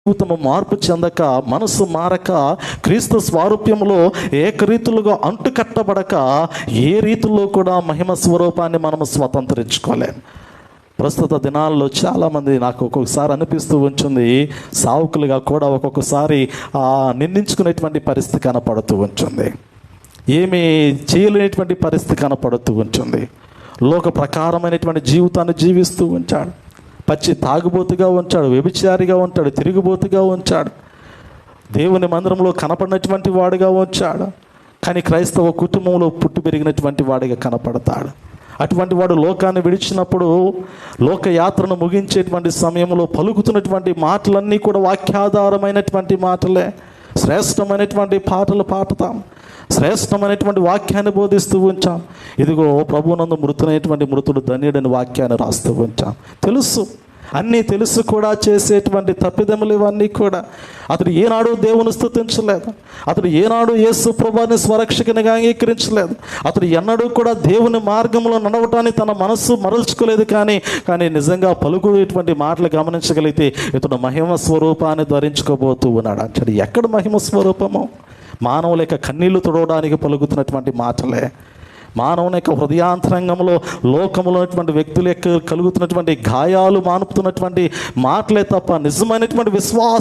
జీవితము మార్పు చెందక, మనసు మారక, క్రీస్తు స్వారూప్యంలో ఏకరీతులుగా అంటుకట్టబడక ఏ రీతిలో కూడా మహిమ స్వరూపాన్ని మనము స్వతంత్రించుకోలేం. ప్రస్తుత దినాల్లో చాలామంది నాకు ఒక్కొక్కసారి అనిపిస్తూ ఉంటుంది, సావుకులుగా కూడా ఒక్కొక్కసారి నిందించుకునేటువంటి పరిస్థితి కనపడుతూ ఉంటుంది, ఏమీ చేయలేనటువంటి పరిస్థితి కనపడుతూ ఉంటుంది. లోక ప్రకారమైనటువంటి జీవితాన్ని జీవిస్తూ ఉంటాడు, పచ్చి తాగుబోతుగా ఉంటాడు, వ్యభిచారిగా ఉంటాడు, తిరుగుబోతుగా ఉంచాడు, దేవుని మందిరంలో కనపడినటువంటి వాడిగా ఉంచాడు, కానీ క్రైస్తవ కుటుంబంలో పుట్టి పెరిగినటువంటి వాడిగా కనపడతాడు. అటువంటి వాడు లోకాన్ని విడిచినప్పుడు, లోకయాత్రను ముగించేటువంటి సమయంలో పలుకుతున్నటువంటి మాటలన్నీ కూడా వాక్యాధారమైనటువంటి మాటలే. శ్రేష్టమైనటువంటి పాటలు పాడతాం, శ్రేష్టమైనటువంటి వాక్యాన్ని బోధిస్తూ ఉంచాం. ఇదిగో ప్రభువునందు మృతునైనటువంటి మృతుడు ధన్యుడని వాక్యాన్ని రాస్తూ ఉంచాం. తెలుసు, అన్నీ తెలుసు కూడా చేసేటువంటి తప్పిదములు ఇవన్నీ కూడా. అతడు ఏనాడు దేవుని స్తుతించలేదు, అతడు ఏనాడు యేసు ప్రభువుని స్వరక్షకునిగా అంగీకరించలేదు, అతడు ఎన్నడూ కూడా దేవుని మార్గంలో నడవటాన్ని తన మనస్సు మరల్చుకోలేదు. కానీ నిజంగా పలుకునేటువంటి మాటలు గమనించగలిగితే ఇతడు మహిమ స్వరూపాన్ని ధరించుకోబోతూ ఉన్నాడు. అంటే ఎక్కడ మహిమ స్వరూపము? మానవుల యొక్క కన్నీళ్లు తుడవడానికి పలుకుతున్నటువంటి మాటలే, మానవుని యొక్క హృదయాంతరంగంలో లోకంలో ఉన్నటువంటి వ్యక్తుల యొక్క కలుగుతున్నటువంటి గాయాలు మానుపుతున్నటువంటి మాటలే తప్ప నిజమైనటువంటి విశ్వాసం